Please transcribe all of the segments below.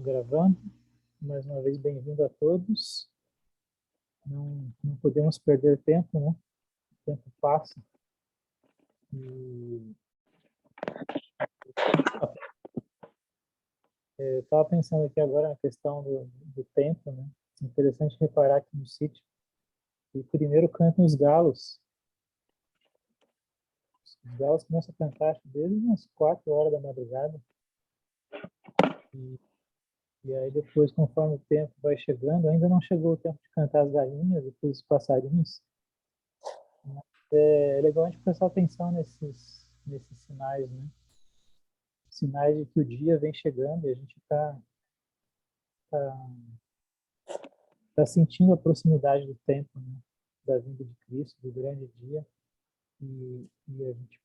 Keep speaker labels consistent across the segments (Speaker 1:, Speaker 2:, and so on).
Speaker 1: gravando. Mais uma vez, bem-vindo a todos. Não podemos perder tempo, né? O tempo passa. E eu estava pensando aqui agora na questão do tempo, né? É interessante reparar aqui no sítio. E primeiro cantam os galos. Os galos começam a cantar desde umas 4 horas da madrugada. E aí depois, conforme o tempo vai chegando, ainda não chegou o tempo de cantar as galinhas, depois os passarinhos. É legal a gente prestar atenção nesses sinais, né? Sinais de que o dia vem chegando e a gente tá sentindo a proximidade do tempo, né? Da vinda de Cristo, do grande dia. E a gente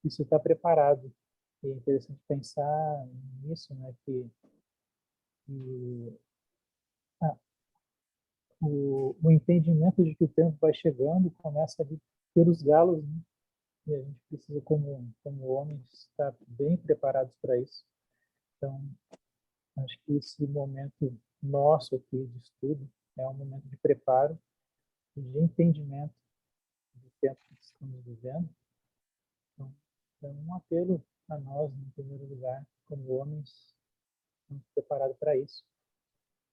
Speaker 1: precisa estar preparado. E é interessante pensar nisso, né? Que ah, o entendimento de que o tempo vai chegando começa ali pelos galos, né? E a gente precisa, como homens, estar bem preparados para isso. Então, acho que esse momento nosso aqui de estudo é um momento de preparo e de entendimento do tempo que estamos vivendo. Então, é um apelo a nós, em primeiro lugar, como homens, estamos preparados para isso.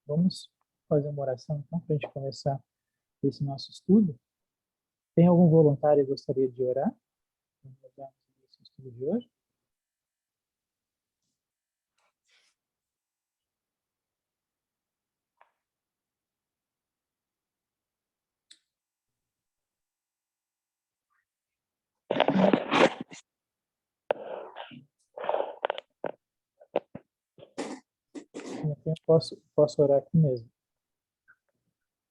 Speaker 1: Vamos fazer uma oração, então, para a gente começar esse nosso estudo. Tem algum voluntário que gostaria de orar? Vamos orar esse estudo de hoje. Eu posso orar aqui mesmo.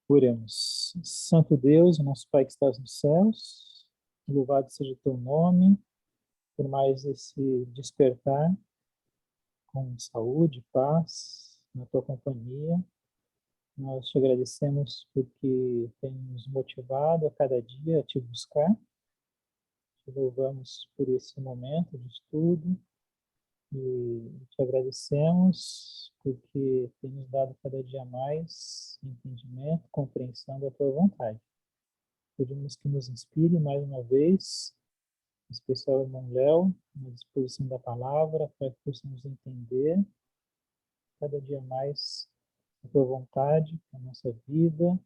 Speaker 1: Oremos. Santo Deus, nosso Pai que estás nos céus, louvado seja o teu nome, por mais esse despertar com saúde, paz, na tua companhia. Nós te agradecemos porque tem nos motivado a cada dia a te buscar. Te louvamos por esse momento de estudo e te agradecemos porque tem nos dado cada dia mais entendimento, compreensão da tua vontade. Pedimos que nos inspire mais uma vez, em especial o irmão Léo, na disposição da palavra, para que possamos entender cada dia mais a tua vontade, a nossa vida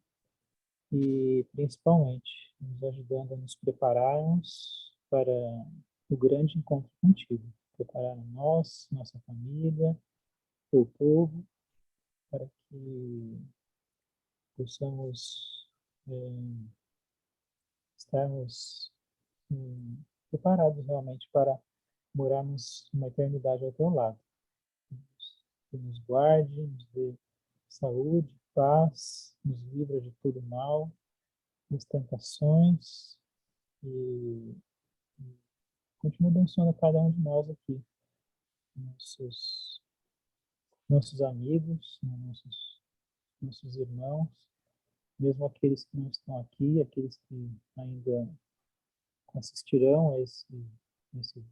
Speaker 1: e, principalmente, nos ajudando a nos prepararmos para o grande encontro contigo. Preparar nós, nossa família, teu povo, para que possamos estarmos preparados realmente para morarmos uma eternidade ao teu lado. Que nos guarde, nos dê saúde, paz, nos livra de todo mal, das tentações e continue abençoando cada um de nós aqui, nossos amigos, nossos irmãos, mesmo aqueles que não estão aqui, aqueles que ainda assistirão a esse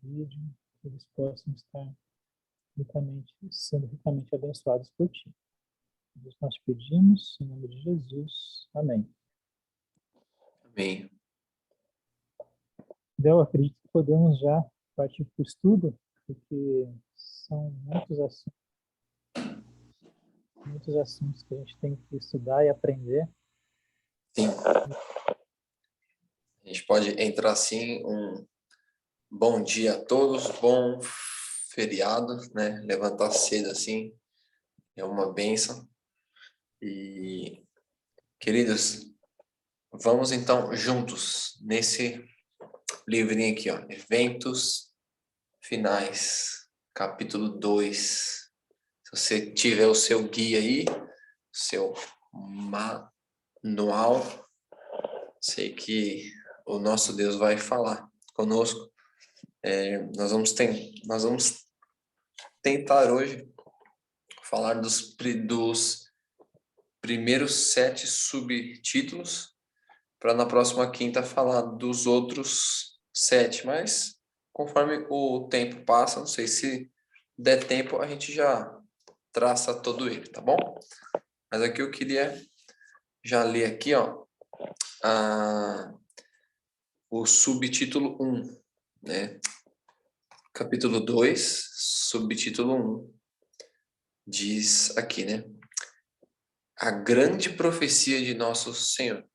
Speaker 1: vídeo, que eles possam estar sendo ricamente abençoados por ti. Nós te pedimos, em nome de Jesus. Amém.
Speaker 2: Amém.
Speaker 1: Eu acredito que podemos já partir para o estudo, porque são muitos assuntos que a gente tem que estudar e aprender.
Speaker 2: Sim. A gente pode entrar assim, um bom dia a todos, bom feriado, né? Levantar cedo assim é uma bênção. E, queridos, vamos então juntos nesse livrinho aqui, ó, Eventos Finais, capítulo 2. Se você tiver o seu guia aí, seu manual, sei que o nosso Deus vai falar conosco. Nós vamos tentar hoje falar dos primeiros 7 subtítulos, para na próxima quinta falar dos outros 7, mas conforme o tempo passa, não sei se der tempo, a gente já traça todo ele, tá bom? Mas aqui eu queria já ler aqui, ó, o subtítulo 1, né? Capítulo 2, subtítulo 1, diz aqui, né? A grande profecia de nosso Senhor.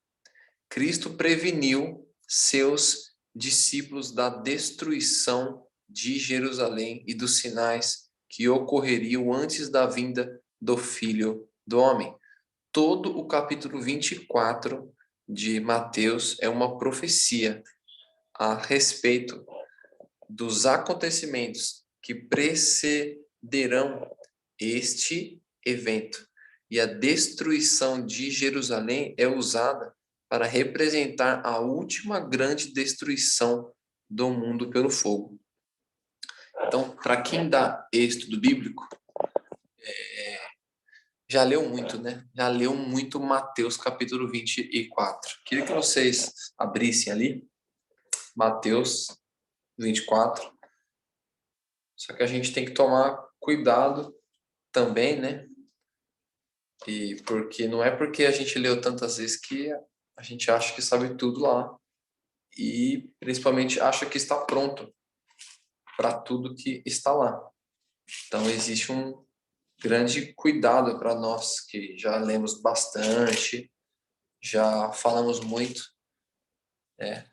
Speaker 2: Cristo preveniu seus discípulos da destruição de Jerusalém e dos sinais que ocorreriam antes da vinda do Filho do Homem. Todo o capítulo 24 de Mateus é uma profecia a respeito dos acontecimentos que precederão este evento. E a destruição de Jerusalém é usada para representar a última grande destruição do mundo pelo fogo. Então, para quem dá estudo bíblico, já leu muito, né? Já leu muito Mateus capítulo 24. Queria que vocês abrissem ali, Mateus 24. Só que a gente tem que tomar cuidado também, né? E porque não é porque a gente leu tantas vezes que a gente acha que sabe tudo lá. E principalmente acha que está pronto para tudo que está lá. Então existe um grande cuidado para nós que já lemos bastante, já falamos muito, né?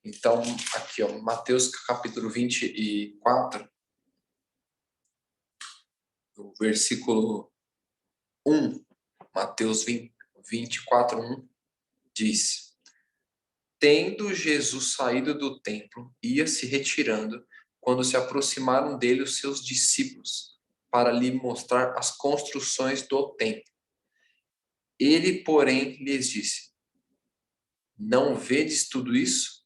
Speaker 2: Então, aqui, ó, Mateus capítulo 24, o versículo 1, Mateus 24, 1, diz: Tendo Jesus saído do templo, ia se retirando, quando se aproximaram dele os seus discípulos, para lhe mostrar as construções do templo. Ele, porém, lhes disse: Não vedes tudo isso?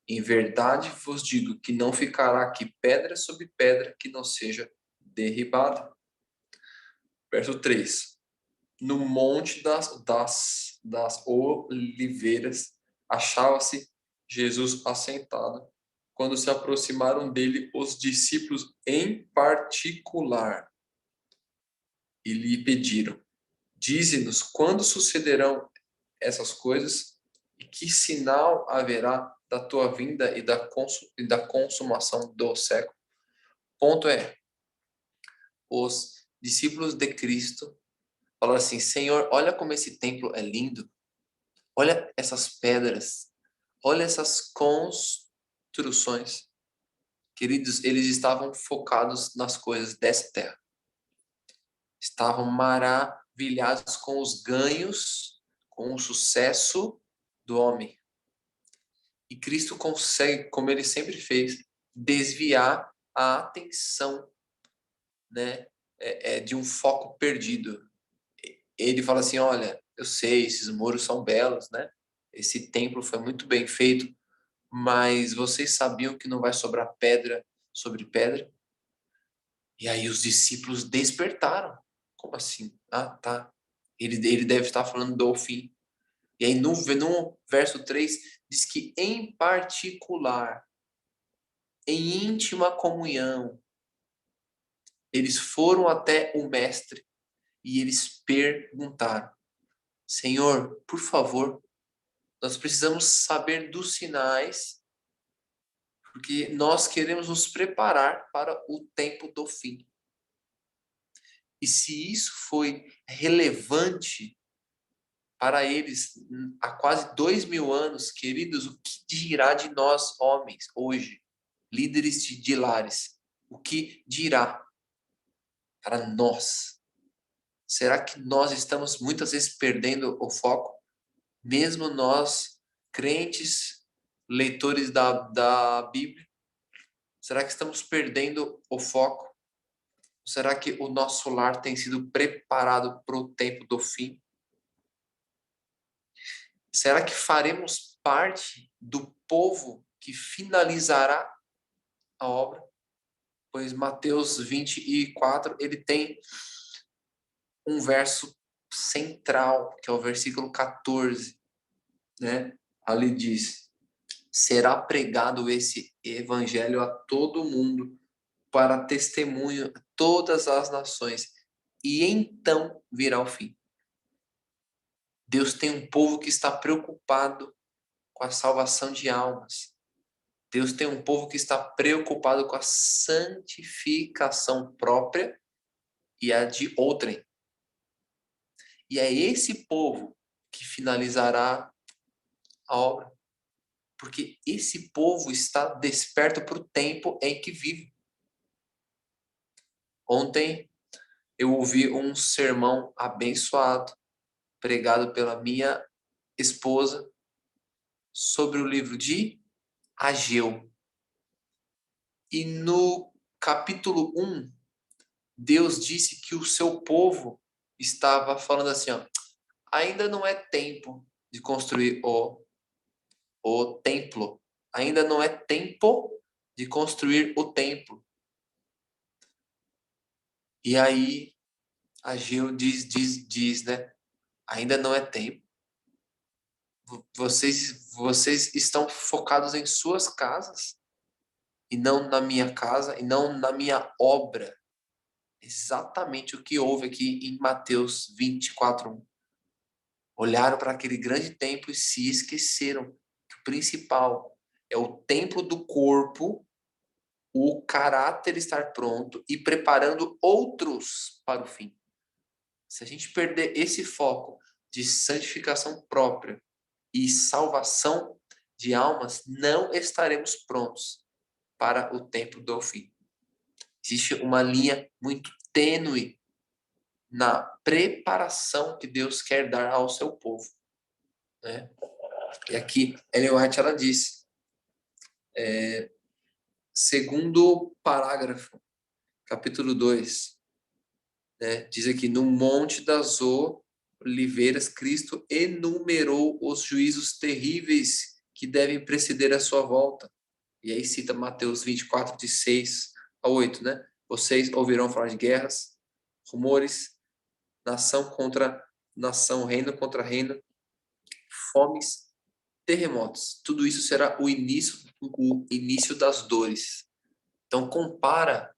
Speaker 2: Em verdade vos digo que não ficará aqui pedra sobre pedra que não seja derribada. Verso 3. No monte das oliveiras achava-se Jesus assentado, quando se aproximaram dele os discípulos em particular e lhe pediram: Dize-nos quando sucederão essas coisas e que sinal haverá da tua vinda e da consumação do século. Ponto é, os discípulos de Cristo falaram assim: Senhor, olha como esse templo é lindo, olha essas pedras, olha essas construções. Queridos, eles estavam focados nas coisas dessa terra. Estavam maravilhados com os ganhos, com o sucesso do homem. E Cristo consegue, como ele sempre fez, desviar a atenção, né, de um foco perdido. Ele fala assim: olha, eu sei, esses muros são belos, né? Esse templo foi muito bem feito, mas vocês sabiam que não vai sobrar pedra sobre pedra? E aí os discípulos despertaram. Como assim? Ah, tá. Ele deve estar falando do fim. E aí no verso 3 diz que em particular, em íntima comunhão, eles foram até o mestre e eles perguntaram: Senhor, por favor, nós precisamos saber dos sinais, porque nós queremos nos preparar para o tempo do fim. E se isso foi relevante para eles há quase 2000 anos, queridos, o que dirá de nós, homens, hoje, líderes de lares? O que dirá para nós? Será que nós estamos muitas vezes perdendo o foco? Mesmo nós, crentes, leitores da Bíblia, será que estamos perdendo o foco? Será que o nosso lar tem sido preparado para o tempo do fim? Será que faremos parte do povo que finalizará a obra? Pois Mateus 24, ele tem um verso central, que é o versículo 14, né? Ali diz: será pregado esse evangelho a todo mundo para testemunho a todas as nações, e então virá o fim. Deus tem um povo que está preocupado com a salvação de almas. Deus tem um povo que está preocupado com a santificação própria e a de outrem. E é esse povo que finalizará a obra. Porque esse povo está desperto para o tempo em que vive. Ontem eu ouvi um sermão abençoado, pregado pela minha esposa, sobre o livro de Ageu. E no capítulo 1, Deus disse que o seu povo estava falando assim, ó, ainda não é tempo de construir o templo. Ainda não é tempo de construir o templo. E aí, Ageu diz, né? Ainda não é tempo. Vocês estão focados em suas casas e não na minha casa e não na minha obra. Exatamente o que houve aqui em Mateus 24:1. Olharam para aquele grande templo e se esqueceram que o principal é o templo do corpo, o caráter estar pronto e preparando outros para o fim. Se a gente perder esse foco de santificação própria e salvação de almas, não estaremos prontos para o tempo do fim. Existe uma linha muito tênue na preparação que Deus quer dar ao seu povo, né? E aqui, Ellen White, ela diz, segundo parágrafo, capítulo 2, né, diz aqui, no Monte das Oliveiras, Cristo enumerou os juízos terríveis que devem preceder a sua volta. E aí cita Mateus 24, de 6 a 8, né? Vocês ouvirão falar de guerras, rumores, nação contra nação, reino contra reino, fomes, terremotos. Tudo isso será o início das dores. Então compara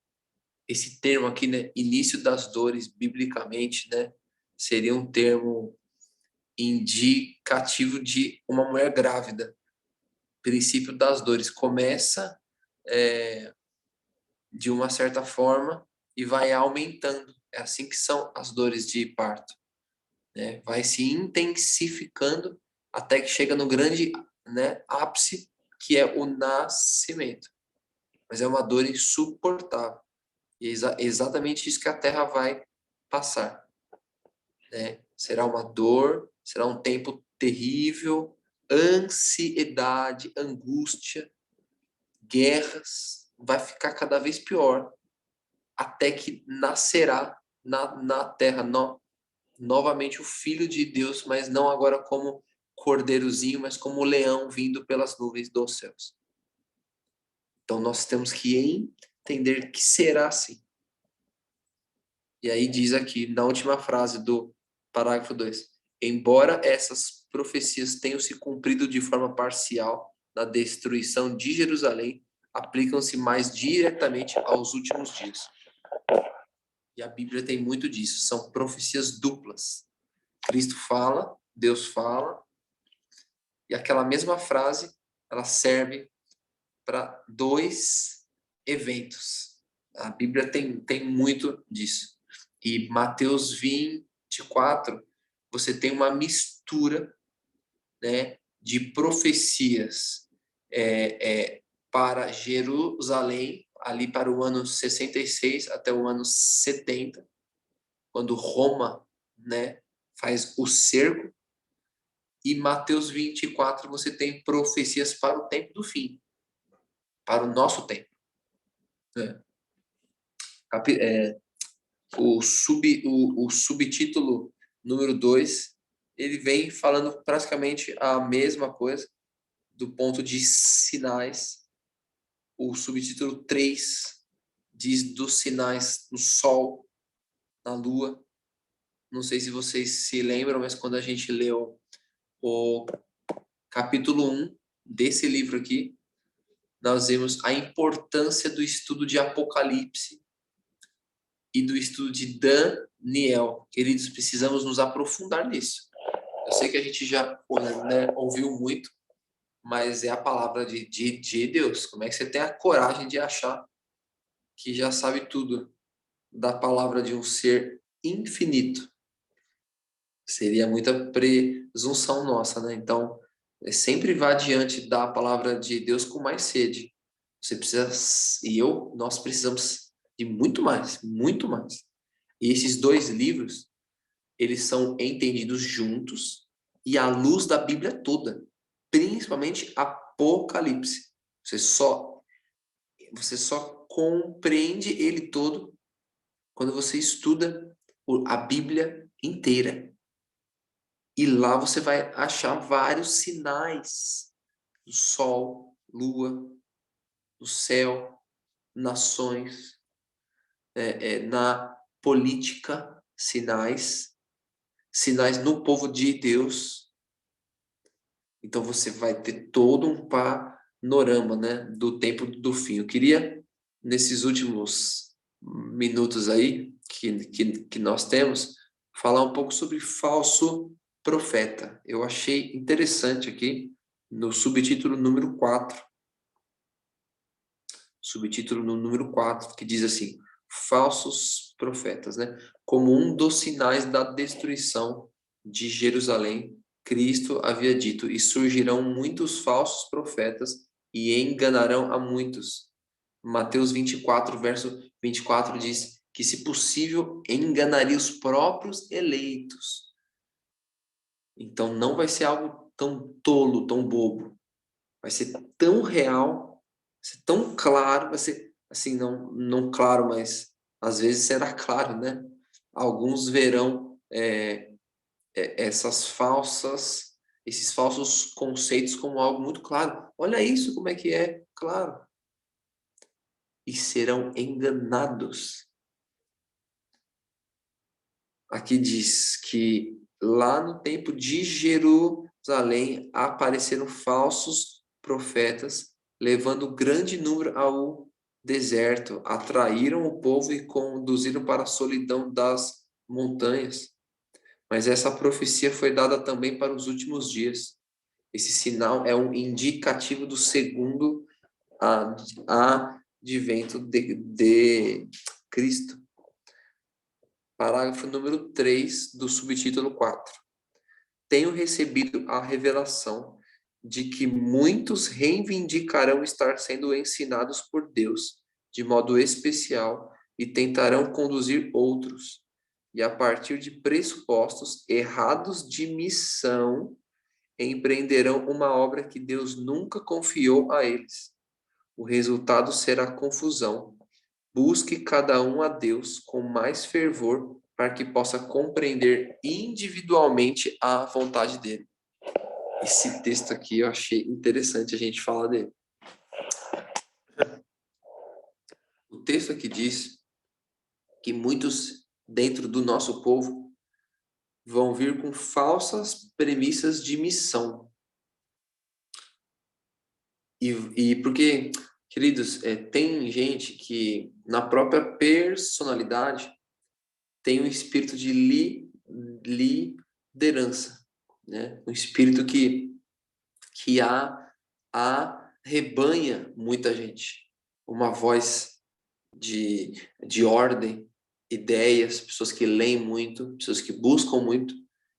Speaker 2: esse termo aqui, né? Início das dores, biblicamente, né? Seria um termo indicativo de uma mulher grávida. Princípio das dores. Começa de uma certa forma e vai aumentando. É assim que são as dores de parto, né? Vai se intensificando até que chega no grande, né, ápice, que é o nascimento. Mas é uma dor insuportável. E é exatamente isso que a Terra vai passar, né? Será uma dor, será um tempo terrível, ansiedade, angústia, guerras, vai ficar cada vez pior, até que nascerá na Terra novamente o Filho de Deus, mas não agora como cordeirozinho, mas como leão vindo pelas nuvens dos céus. Então nós temos que entender que será assim. E aí diz aqui, na última frase do parágrafo 2, embora essas profecias tenham se cumprido de forma parcial na destruição de Jerusalém, aplicam-se mais diretamente aos últimos dias. E a Bíblia tem muito disso, são profecias duplas. Cristo fala, Deus fala, e aquela mesma frase, ela serve para dois eventos. A Bíblia tem muito disso. E Mateus 24, você tem uma mistura, né, de profecias para Jerusalém, ali para o ano 66 até o ano 70, quando Roma, né, faz o cerco. E Mateus 24, você tem profecias para o tempo do fim, para o nosso tempo, né? O subtítulo número 2, ele vem falando praticamente a mesma coisa, do ponto de sinais. O subtítulo 3 diz dos sinais no sol, na lua. Não sei se vocês se lembram, mas quando a gente leu o capítulo 1 desse livro aqui, nós vemos a importância do estudo de Apocalipse e do estudo de Daniel. Queridos, precisamos nos aprofundar nisso. Eu sei que a gente já, né, ouviu muito, mas é a palavra de Deus. Como é que você tem a coragem de achar que já sabe tudo da palavra de um ser infinito? Seria muita presunção nossa, né? Então, sempre vá diante da palavra de Deus com mais sede. Você precisa, nós precisamos de muito mais, muito mais. E esses dois livros, eles são entendidos juntos e à luz da Bíblia toda, principalmente Apocalipse. Você só compreende ele todo quando você estuda a Bíblia inteira. E lá você vai achar vários sinais do sol, lua, do céu, nações, na política, sinais no povo de Deus. Então você vai ter todo um panorama, né, do tempo do fim. Eu queria, nesses últimos minutos aí que nós temos, falar um pouco sobre falso profeta. Eu achei interessante aqui no subtítulo número 4. Subtítulo no número 4, que diz assim: falsos profetas, né? Como um dos sinais da destruição de Jerusalém, Cristo havia dito: e surgirão muitos falsos profetas e enganarão a muitos. Mateus 24, verso 24 diz que, se possível, enganaria os próprios eleitos. Então não vai ser algo tão tolo, tão bobo. Vai ser tão real, vai ser tão claro, vai ser assim, não claro, mas às vezes será claro, né? Alguns verão esses falsos conceitos como algo muito claro. Olha isso, como é que é claro. E serão enganados. Aqui diz que lá no tempo de Jerusalém apareceram falsos profetas, levando grande número ao deserto, atraíram o povo e conduziram para a solidão das montanhas. Mas essa profecia foi dada também para os últimos dias. Esse sinal é um indicativo do segundo advento de Cristo. Parágrafo número 3 do subtítulo 4. Tenho recebido a revelação de que muitos reivindicarão estar sendo ensinados por Deus de modo especial e tentarão conduzir outros. E a partir de pressupostos errados de missão, empreenderão uma obra que Deus nunca confiou a eles. O resultado será confusão. Busque cada um a Deus com mais fervor para que possa compreender individualmente a vontade dele. Esse texto aqui eu achei interessante a gente falar dele. O texto aqui diz que muitos dentro do nosso povo vão vir com falsas premissas de missão. E porque, queridos, tem gente que na própria personalidade tem um espírito de liderança, né? Um espírito que arrebanha muita gente. Uma voz de ordem, ideias, pessoas que leem muito, pessoas que buscam muito.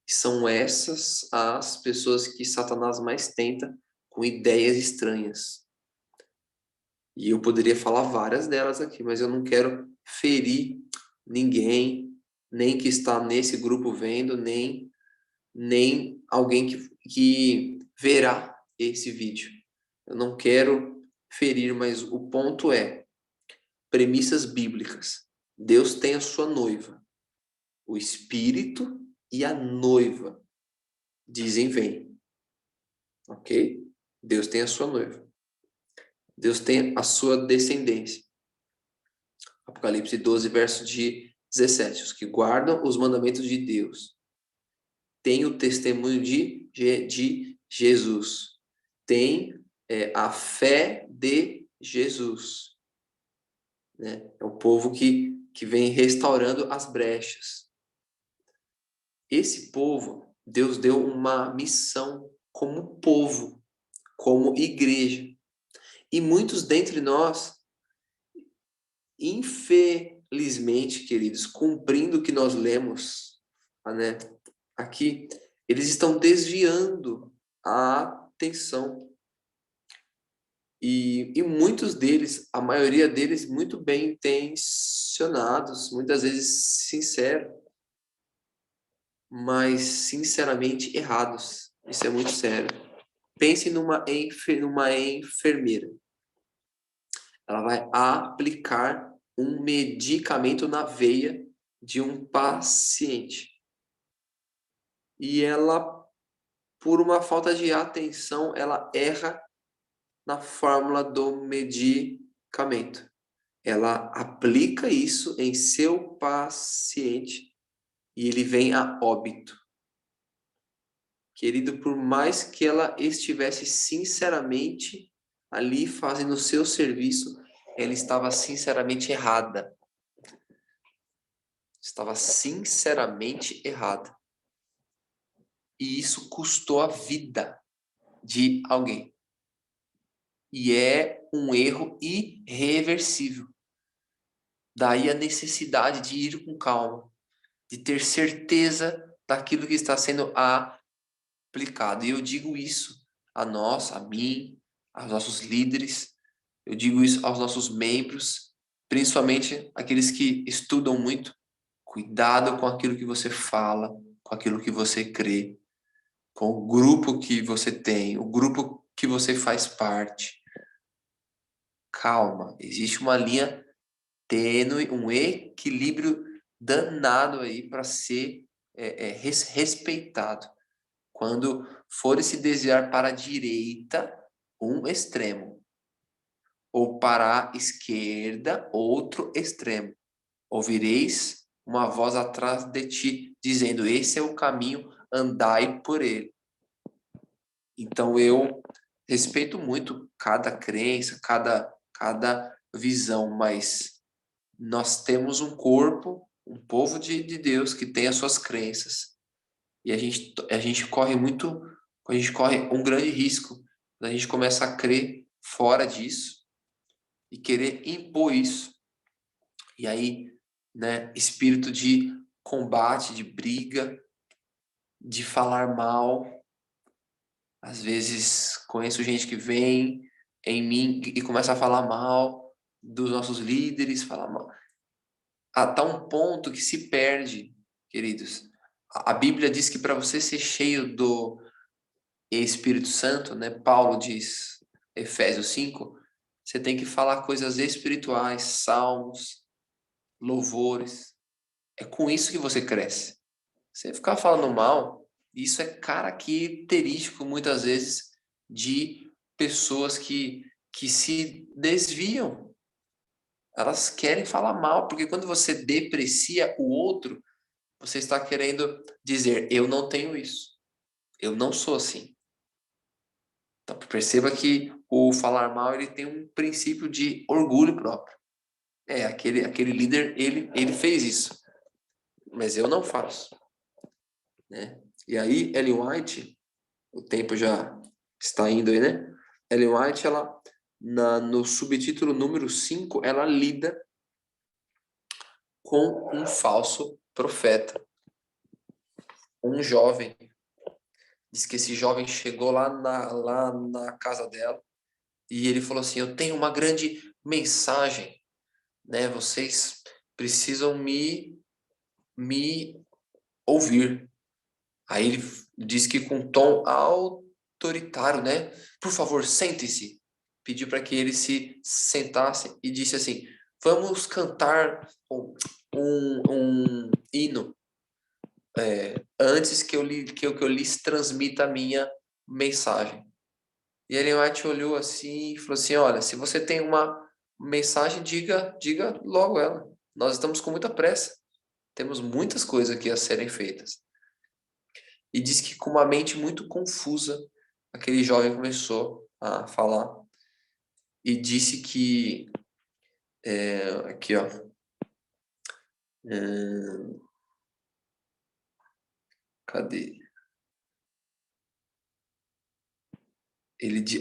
Speaker 2: E são essas as pessoas que Satanás mais tenta com ideias estranhas. E eu poderia falar várias delas aqui, mas eu não quero ferir ninguém, nem que está nesse grupo vendo, nem alguém que verá esse vídeo. Eu não quero ferir, mas o ponto é premissas bíblicas. Deus tem a sua noiva. O Espírito e a noiva dizem vem. Ok? Deus tem a sua noiva. Deus tem a sua descendência. Apocalipse 12, verso de 17. Os que guardam os mandamentos de Deus têm o testemunho de Jesus. Tem é a fé de Jesus, né? É o povo que vem restaurando as brechas. Esse povo, Deus deu uma missão como povo, como igreja. E muitos dentre nós, infelizmente, queridos, cumprindo o que nós lemos, né, aqui, eles estão desviando a atenção. E muitos deles, a maioria deles, muito bem intencionados, muitas vezes sinceros, mas sinceramente errados. Isso é muito sério. Pense numa enfermeira. Ela vai aplicar um medicamento na veia de um paciente. E ela, por uma falta de atenção, ela erra na fórmula do medicamento. Ela aplica isso em seu paciente e ele vem a óbito. Querido, por mais que ela estivesse sinceramente ali fazendo o seu serviço, ela estava sinceramente errada. Estava sinceramente errada. E isso custou a vida de alguém. E é um erro irreversível. Daí a necessidade de ir com calma, de ter certeza daquilo que está sendo aplicado. E eu digo isso a nós, a mim, aos nossos líderes, eu digo isso aos nossos membros, principalmente aqueles que estudam muito. Cuidado com aquilo que você fala, com aquilo que você crê, com o grupo que você tem, o grupo que você faz parte. Calma, existe uma linha tênue, um equilíbrio danado aí para ser respeitado. Quando for se desviar para a direita, um extremo, ou para a esquerda, outro extremo. Ouvireis uma voz atrás de ti, dizendo, esse é o caminho, andai por ele. Então, eu respeito muito cada crença, cada visão, mas nós temos um corpo, um povo de Deus que tem as suas crenças. E a gente corre um grande risco quando a gente começa a crer fora disso e querer impor isso. E aí, né, espírito de combate, de briga, de falar mal. Às vezes conheço gente que vem em mim e começa a falar mal dos nossos líderes, falar mal. Até um ponto que se perde, queridos. A Bíblia diz que para você ser cheio do Espírito Santo, né? Paulo diz, Efésios 5, você tem que falar coisas espirituais, salmos, louvores. É com isso que você cresce. Você ficar falando mal, isso é característico muitas vezes de pessoas que se desviam. Elas querem falar mal, porque quando você deprecia o outro, você está querendo dizer, eu não tenho isso. Eu não sou assim. Então, perceba que o falar mal, ele tem um princípio de orgulho próprio. Aquele líder, ele fez isso. Mas eu não faço. Né? E aí, Ellen White, o tempo já está indo aí, né? Ellen White, ela, no subtítulo número 5, ela lida com um falso profeta. Um jovem. Diz que esse jovem chegou lá na casa dela e ele falou assim, eu tenho uma grande mensagem, né? Vocês precisam me ouvir. Aí ele diz que com tom autoritário, né? Por favor, sente-se. Pediu para que ele se sentasse e disse assim, vamos cantar um hino antes que eu lhes transmita a minha mensagem. E Ellen White olhou assim e falou assim, olha, se você tem uma mensagem, diga logo ela. Nós estamos com muita pressa. Temos muitas coisas aqui a serem feitas. E diz que com uma mente muito confusa, aquele jovem começou a falar e disse que aqui, ó, cadê?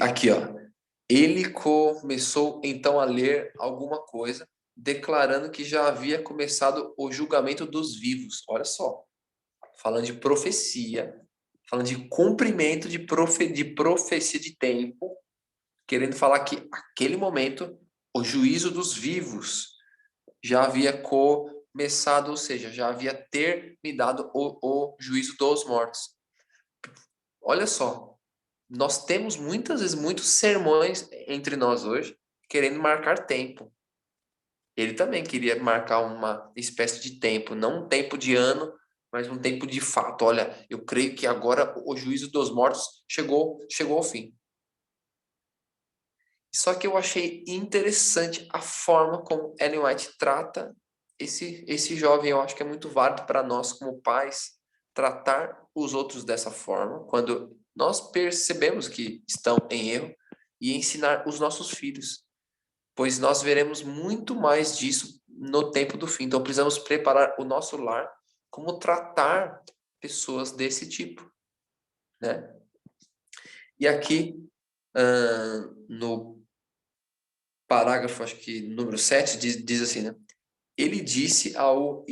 Speaker 2: Aqui, ó. Ele começou então a ler alguma coisa, declarando que já havia começado o julgamento dos vivos. Olha só, falando de profecia, falando de cumprimento de profecia de tempo, querendo falar que aquele momento o juízo dos vivos já havia começado, ou seja, já havia terminado o juízo dos mortos. Olha só, nós temos muitas vezes muitos sermões entre nós hoje querendo marcar tempo. Ele também queria marcar uma espécie de tempo, não um tempo de ano, mas um tempo de fato. Olha, eu creio que agora o juízo dos mortos chegou ao fim. Só que eu achei interessante a forma como Ellen White trata esse jovem. Eu acho que é muito válido para nós, como pais, tratar os outros dessa forma, quando nós percebemos que estão em erro, e ensinar os nossos filhos, pois nós veremos muito mais disso no tempo do fim. Então, precisamos preparar o nosso lar como tratar pessoas desse tipo, né? E aqui, no parágrafo, acho que número 7, diz assim, né? Ele disse ao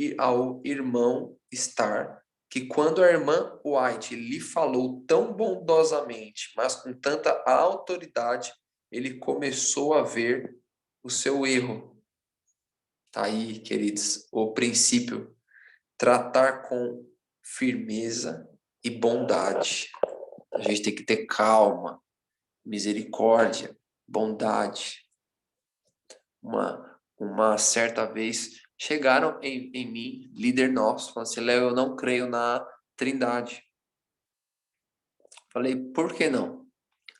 Speaker 2: irmão Starr que quando a irmã White lhe falou tão bondosamente, mas com tanta autoridade, ele começou a ver o seu erro. Tá aí, queridos, o princípio: tratar com firmeza e bondade. A gente tem que ter calma, misericórdia, bondade. Uma certa vez chegaram em mim, líder nosso, falando assim: Léo, eu não creio na Trindade. Falei, por que não?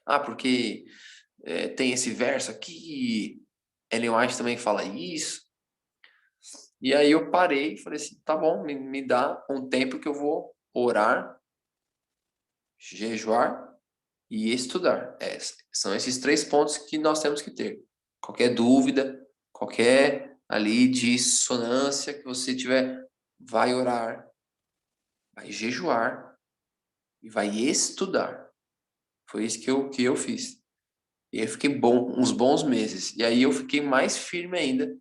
Speaker 2: Ah, porque tem esse verso aqui, Ellen White também fala isso. E aí eu parei e falei assim, tá bom, me dá um tempo que eu vou orar, jejuar e estudar. São esses 3 pontos que nós temos que ter. Qualquer dúvida, qualquer ali dissonância que você tiver, vai orar, vai jejuar e vai estudar. Foi isso que eu fiz. E aí eu fiquei uns bons meses. E aí eu fiquei mais firme ainda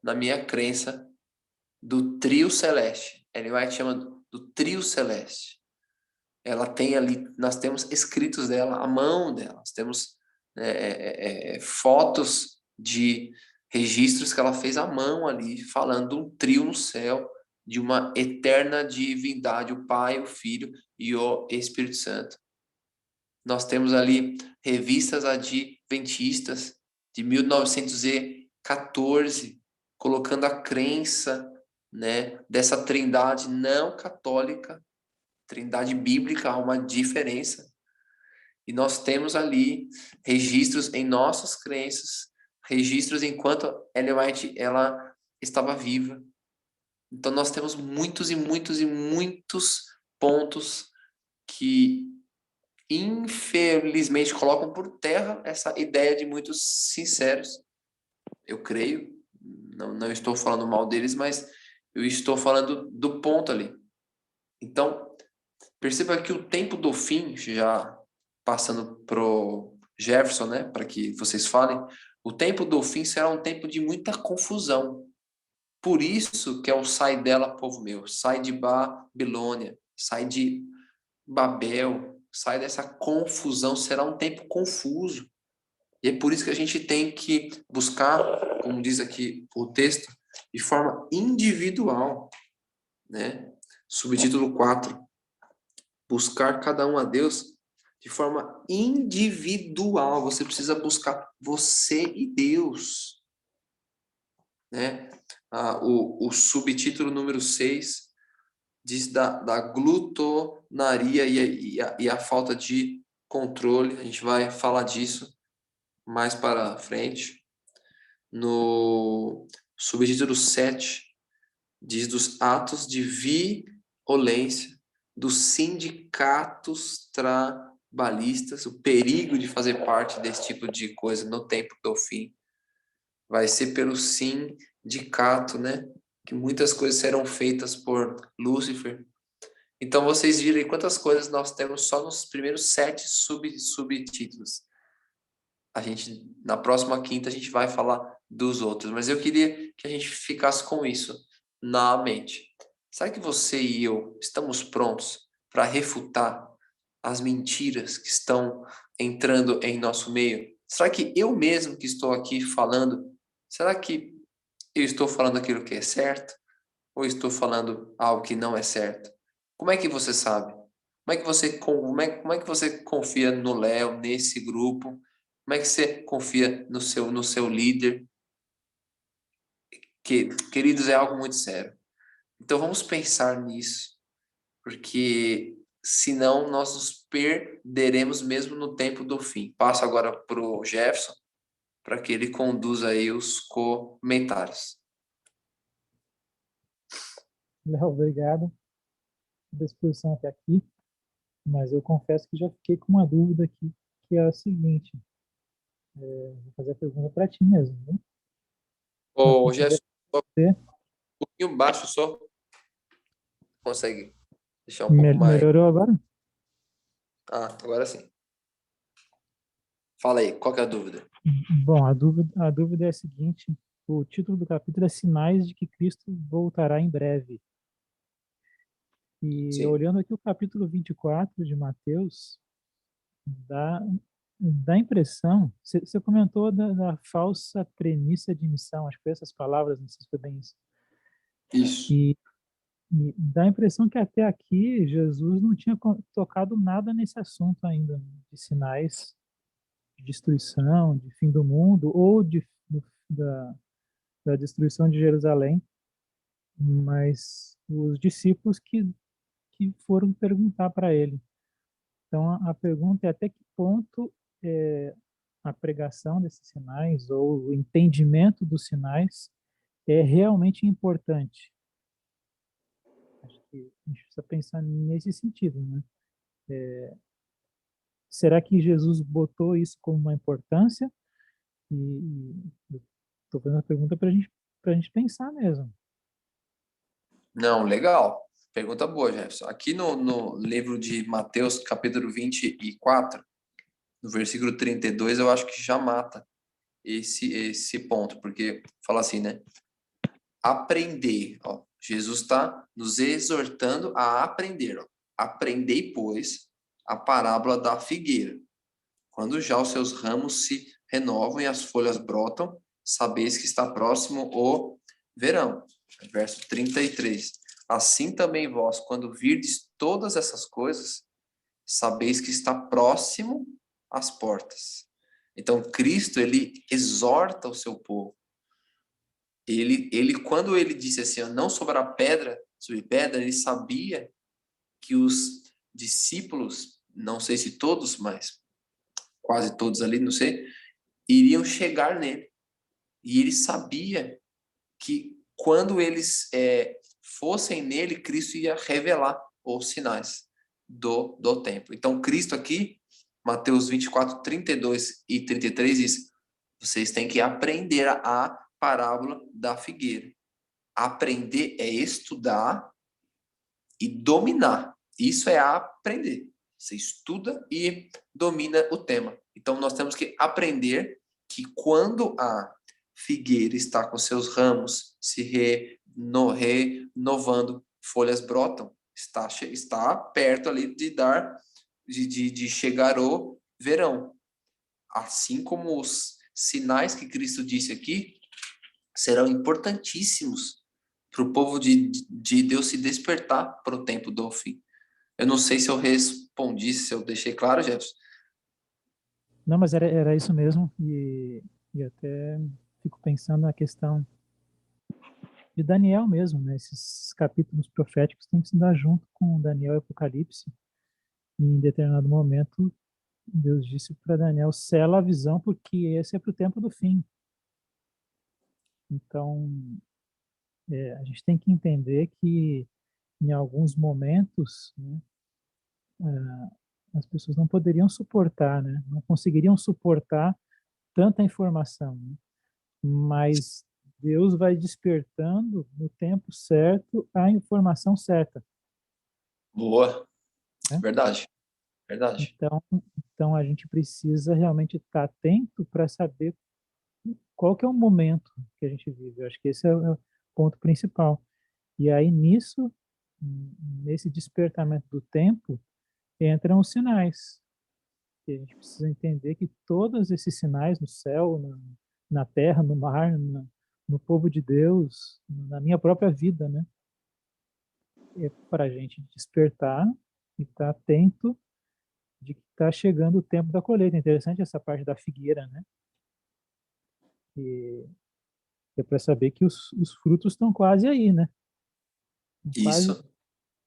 Speaker 2: na minha crença do trio celeste. Ele vai te chamando do trio celeste. Ela tem ali, nós temos escritos dela, a mão dela, nós temos fotos de registros que ela fez à mão ali, falando de um trio no céu, de uma eterna divindade, o Pai, o Filho e o Espírito Santo. Nós temos ali revistas adventistas de 1914, colocando a crença, né, dessa trindade não católica, trindade bíblica. Há uma diferença. E nós temos ali registros em nossas crenças, registros enquanto Ellen White ela estava viva. Então nós temos muitos e muitos e muitos pontos que infelizmente colocam por terra essa ideia de muitos sinceros. Eu creio, não estou falando mal deles, mas eu estou falando do ponto ali. Então, perceba que o tempo do fim, já passando pro Jefferson, né, para que vocês falem, o tempo do fim será um tempo de muita confusão. Por isso que é o sai dela, povo meu, sai de Babilônia, sai de Babel, sai dessa confusão, será um tempo confuso. E é por isso que a gente tem que buscar, como diz aqui o texto, de forma individual, né? Subtítulo 4, buscar cada um a Deus de forma individual. Você precisa buscar você e Deus, né? O subtítulo número 6 diz da glutonaria e a falta de controle. A gente vai falar disso mais para frente. No subtítulo 7, diz dos atos de violência, dos sindicatos balistas, o perigo de fazer parte desse tipo de coisa no tempo do fim. Vai ser pelo sindicato, né? Que muitas coisas serão feitas por Lúcifer. Então vocês viram aí quantas coisas nós temos só nos primeiros 7 subtítulos. Na próxima quinta, a gente vai falar dos outros, mas eu queria que a gente ficasse com isso na mente. Será que você e eu estamos prontos para refutar as mentiras que estão entrando em nosso meio? Será que eu mesmo que estou aqui falando, será que eu estou falando aquilo que é certo? Ou estou falando algo que não é certo? Como é que você sabe? Como é que você confia no Léo, nesse grupo? Como é que você confia no seu líder? Que, queridos, é algo muito sério. Então vamos pensar nisso, porque senão nós nos perderemos mesmo no tempo do fim. Passo agora para o Jefferson, para que ele conduza aí os comentários.
Speaker 1: Léo, obrigado pela exposição até aqui, mas eu confesso que já fiquei com uma dúvida aqui, que é a seguinte, vou fazer a pergunta para ti mesmo, né? Nós
Speaker 2: Ô,
Speaker 1: consideramos
Speaker 2: Jefferson, só um
Speaker 1: ser
Speaker 2: pouquinho baixo só. Consegue deixar um pouco mais.
Speaker 1: melhorou agora?
Speaker 2: Ah, agora sim. Fala aí, qual que é a dúvida?
Speaker 1: Bom, a dúvida é a seguinte, o título do capítulo é Sinais de que Cristo voltará em breve. E
Speaker 2: Sim.
Speaker 1: olhando aqui o capítulo 24 de Mateus, dá, dá a impressão, você comentou da falsa premissa de missão, acho que foi essas palavras, não sei se foi bem isso.
Speaker 2: Isso.
Speaker 1: E dá a impressão que até aqui Jesus não tinha tocado nada nesse assunto ainda, né, de sinais de destruição, de fim do mundo, ou da destruição de Jerusalém, mas os discípulos que foram perguntar para ele. Então, a pergunta é até que ponto a pregação desses sinais ou o entendimento dos sinais é realmente importante. Acho que a gente precisa pensar nesse sentido, né? Será que Jesus botou isso como uma importância? E estou fazendo a pergunta para a gente pensar mesmo.
Speaker 2: Não, legal. Pergunta boa, Jefferson. Aqui no livro de Mateus, capítulo 24, no versículo 32, eu acho que já mata esse ponto, porque fala assim, né? Aprender, ó. Jesus está nos exortando a aprender, ó. Aprendei, pois, a parábola da figueira. Quando já os seus ramos se renovam e as folhas brotam, sabeis que está próximo o verão. Verso 33. Assim também vós, quando virdes todas essas coisas, sabeis que está próximo às portas. Então, Cristo, ele exorta o seu povo. Quando ele disse assim, ó, não sobrará pedra sobre pedra, ele sabia que os discípulos, não sei se todos, mas quase todos ali, não sei, iriam chegar nele. E ele sabia que quando eles fossem nele, Cristo ia revelar os sinais do tempo. Então, Cristo aqui, Mateus 24, 32 e 33 diz, vocês têm que aprender a parábola da figueira. Aprender é estudar e dominar. Isso é aprender. Você estuda e domina o tema. Então, nós temos que aprender que quando a figueira está com seus ramos se renovando, folhas brotam, está perto ali de chegar o verão. Assim como os sinais que Cristo disse aqui serão importantíssimos para o povo de Deus se despertar para o tempo do fim. Eu não sei se eu respondi, se eu deixei claro, Jefferson.
Speaker 1: Não, mas era isso mesmo. E até fico pensando na questão de Daniel mesmo, né? Esses capítulos proféticos têm que se dar junto com Daniel e Apocalipse. E em determinado momento, Deus disse para Daniel, sela a visão, porque esse é para o tempo do fim. Então, a gente tem que entender que, em alguns momentos, né, as pessoas não poderiam suportar, né? Não conseguiriam suportar tanta informação, né? Mas Deus vai despertando no tempo certo a informação certa,
Speaker 2: Boa.
Speaker 1: né?
Speaker 2: Verdade. Verdade.
Speaker 1: Então a gente precisa realmente estar atento para saber qual que é o momento que a gente vive. Eu acho que esse é o ponto principal. E aí nisso, nesse despertamento do tempo, entram os sinais. E a gente precisa entender que todos esses sinais no céu, na terra, no mar, no povo de Deus, na minha própria vida, né? É para a gente despertar e estar atento de que está chegando o tempo da colheita. É interessante essa parte da figueira, né? E é para saber que os frutos estão quase aí, né? Estão quase
Speaker 2: Isso.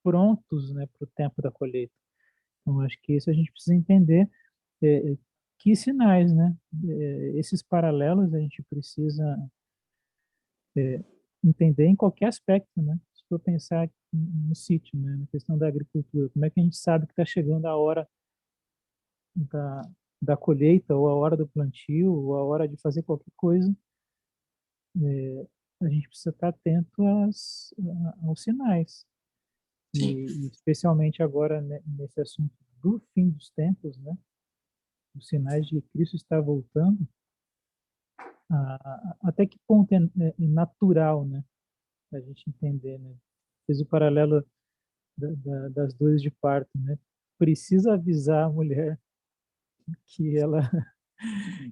Speaker 1: prontos, né, para o tempo da colheita. Então, acho que isso a gente precisa entender. Que sinais, né? Esses paralelos a gente precisa entender em qualquer aspecto, né? Se for pensar no sítio, né? Na questão da agricultura, como é que a gente sabe que está chegando a hora da, da colheita, ou a hora do plantio, ou a hora de fazer qualquer coisa? A gente precisa estar atento aos sinais.
Speaker 2: Sim.
Speaker 1: E especialmente agora, né, nesse assunto do fim dos tempos, né? Os sinais de que Cristo está voltando, até que ponto é natural, né? A gente entender, né? Fez o paralelo das dores de parto, né? Precisa avisar a mulher que ela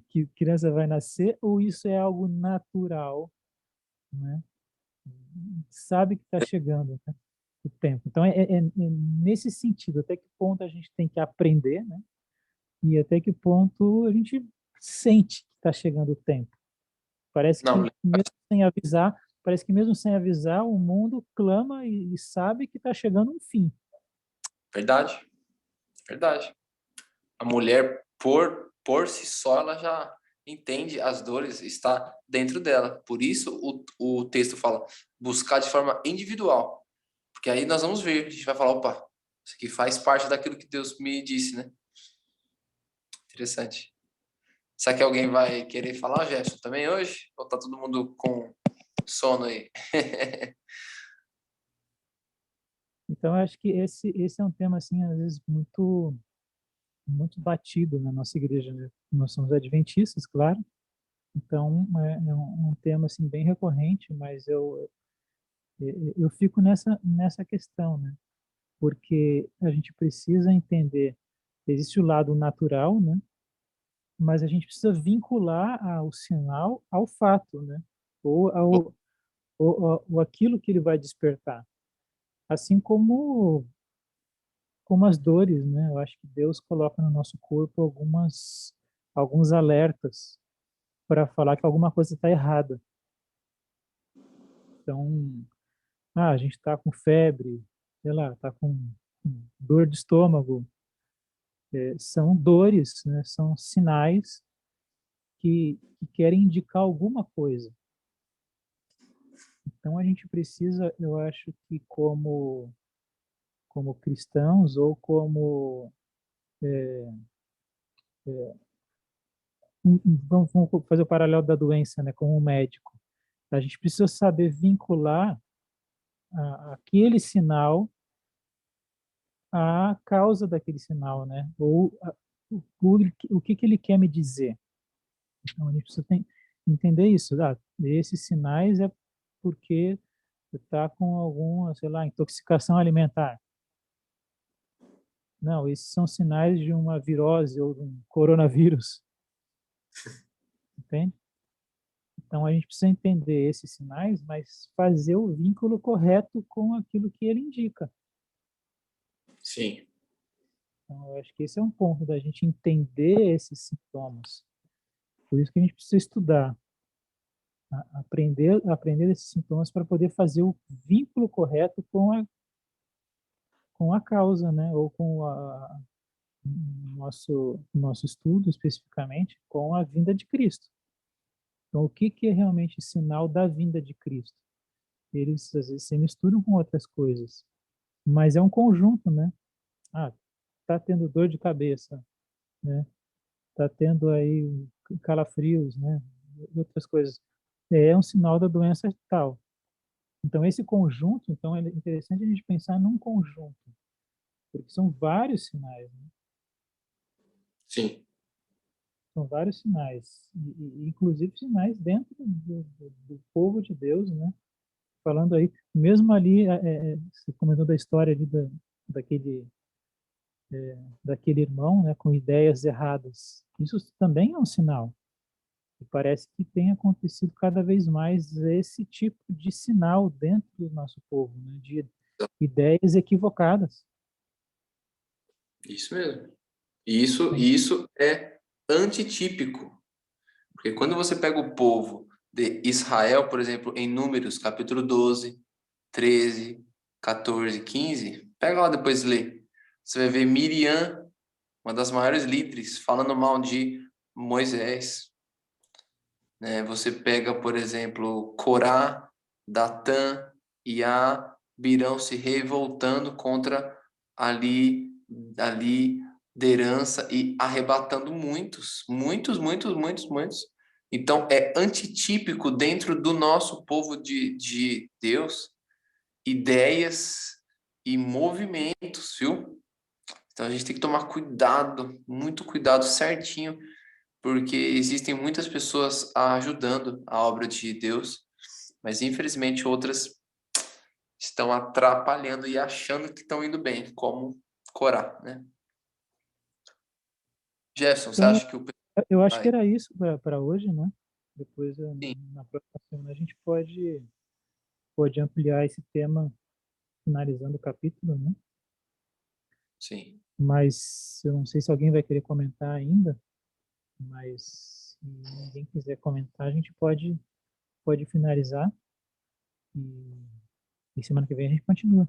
Speaker 1: que criança vai nascer, ou isso é algo natural, né? Sabe que está chegando, né, o tempo. Então é nesse sentido, até que ponto a gente tem que aprender, né? E até que ponto a gente sente que está chegando o tempo. Parece
Speaker 2: Não,
Speaker 1: que mesmo sem avisar, parece que mesmo sem avisar, o mundo clama e sabe que está chegando um fim.
Speaker 2: verdade. Verdade. A mulher, por si só, ela já entende as dores, está dentro dela. Por isso, o texto fala buscar de forma individual. Porque aí nós vamos ver, a gente vai falar, opa, isso aqui faz parte daquilo que Deus me disse, né? Interessante. Será que alguém vai querer falar, Gerson, também hoje? Ou tá todo mundo com sono aí?
Speaker 1: Então, eu acho que esse é um tema, assim, às vezes muito batido na nossa igreja, né? Nós somos adventistas, claro, então é um tema, assim, bem recorrente, mas eu fico nessa questão, né? Porque a gente precisa entender, existe o lado natural, né? Mas a gente precisa vincular o sinal ao fato, né? Ou, ao, ou aquilo que ele vai despertar. Assim como as dores, né? Eu acho que Deus coloca no nosso corpo alguns alertas para falar que alguma coisa está errada. Então, a gente está com febre, sei lá, está com dor de estômago. São dores, né? São sinais que querem indicar alguma coisa. Então, a gente precisa, eu acho que como cristãos ou como vamos fazer o paralelo da doença, né, como um médico. A gente precisa saber vincular aquele sinal à causa daquele sinal, né? Ou o que ele quer me dizer. Então, a gente precisa entender isso. Esses sinais é porque está com alguma, sei lá, intoxicação alimentar. Não, esses são sinais de uma virose ou de um coronavírus, entende? Então, a gente precisa entender esses sinais, mas fazer o vínculo correto com aquilo que ele indica.
Speaker 2: Sim.
Speaker 1: Então, eu acho que esse é um ponto da gente entender esses sintomas. Por isso que a gente precisa estudar, aprender esses sintomas para poder fazer o vínculo correto com a causa, né? Ou com nosso estudo especificamente com a vinda de Cristo. Então, o que é realmente sinal da vinda de Cristo? Eles às vezes se misturam com outras coisas, mas é um conjunto, né? Ah, está tendo dor de cabeça, né? Está tendo aí calafrios, né? E outras coisas. É um sinal da doença tal. Então, esse conjunto, então, é interessante a gente pensar num conjunto, porque são vários sinais, né?
Speaker 2: Sim.
Speaker 1: São vários sinais, inclusive sinais dentro do povo de Deus, né? Falando aí, mesmo ali, você comentou da história ali daquele, daquele irmão, né, com ideias erradas. Isso também é um sinal. E parece que tem acontecido cada vez mais esse tipo de sinal dentro do nosso povo, né, de ideias equivocadas.
Speaker 2: Isso mesmo. E isso é antitípico. Porque quando você pega o povo de Israel, por exemplo, em Números, capítulo 12, 13, 14, 15, pega lá depois e lê. Você vai ver Miriam, uma das maiores líderes, falando mal de Moisés. Né? Você pega, por exemplo, Corá, Datã e Abirão se revoltando contra a liderança e arrebatando muitos. Então, é antitípico dentro do nosso povo de Deus, ideias e movimentos, viu? Então, a gente tem que tomar cuidado, muito cuidado certinho, porque existem muitas pessoas ajudando a obra de Deus, mas infelizmente outras estão atrapalhando e achando que estão indo bem, como Corá, né? Jefferson, você
Speaker 1: Então,
Speaker 2: acha que o...
Speaker 1: eu acho que
Speaker 2: Vai.
Speaker 1: era isso para hoje, né? Depois,
Speaker 2: Sim,
Speaker 1: na próxima semana, a gente pode ampliar esse tema, finalizando o capítulo, né?
Speaker 2: sim.
Speaker 1: Mas eu não sei se alguém vai querer comentar ainda, mas se ninguém quiser comentar, a gente pode finalizar e semana que vem a gente continua.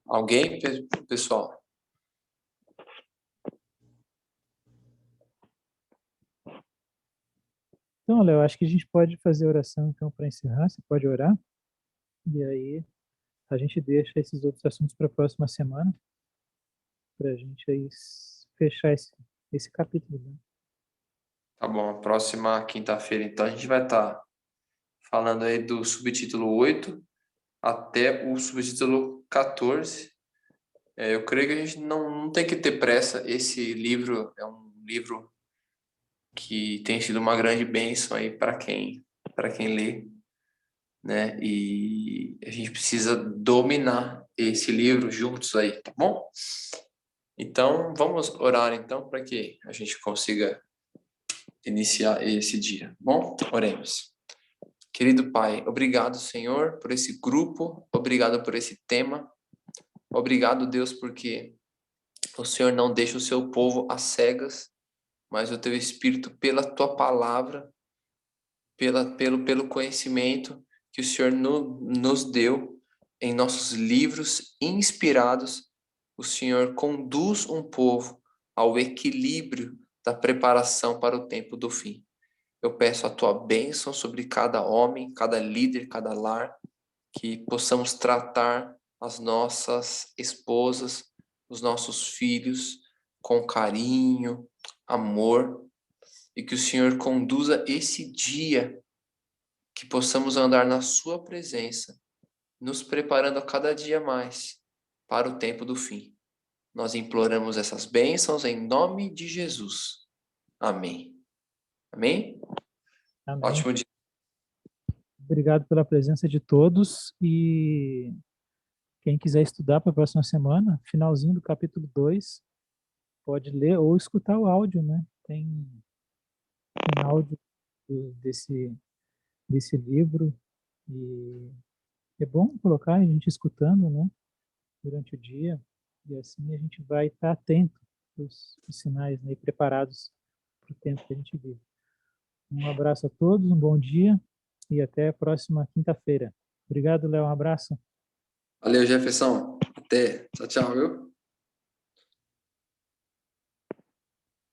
Speaker 2: Alguém, pessoal?
Speaker 1: Então, Léo, acho que a gente pode fazer oração então para encerrar. Você pode orar e aí a gente deixa esses outros assuntos para a próxima semana para a gente aí fechar esse capítulo, né?
Speaker 2: Tá bom, a próxima quinta-feira, então, a gente vai estar falando aí do subtítulo 8 até o subtítulo 14. Eu creio que a gente não tem que ter pressa. Esse livro é um livro que tem sido uma grande bênção aí para quem lê, né? E a gente precisa dominar esse livro juntos aí, tá bom? Então, vamos orar então para que a gente consiga iniciar esse dia, tá bom? Oremos. Querido Pai, obrigado, Senhor, por esse grupo, obrigado por esse tema, obrigado, Deus, porque o Senhor não deixa o seu povo às cegas, mas o teu Espírito, pela tua palavra, pelo conhecimento que o Senhor nos deu em nossos livros inspirados, o Senhor conduz um povo ao equilíbrio da preparação para o tempo do fim. Eu peço a tua bênção sobre cada homem, cada líder, cada lar, que possamos tratar as nossas esposas, os nossos filhos com carinho, amor, e que o Senhor conduza esse dia, que possamos andar na sua presença, nos preparando a cada dia mais para o tempo do fim. Nós imploramos essas bênçãos em nome de Jesus. Amém. Amém?
Speaker 1: Amém.
Speaker 2: Ótimo dia.
Speaker 1: Obrigado pela presença de todos e quem quiser estudar para a próxima semana, finalzinho do capítulo 2, pode ler ou escutar o áudio, né? Tem áudio desse livro e é bom colocar a gente escutando, né? Durante o dia e assim a gente vai estar atento aos sinais, né? E preparados para o tempo que a gente vive. Um abraço a todos, um bom dia e até a próxima quinta-feira. Obrigado, Léo. Um abraço.
Speaker 2: Valeu, Jefferson. Até. Tchau, tchau, viu?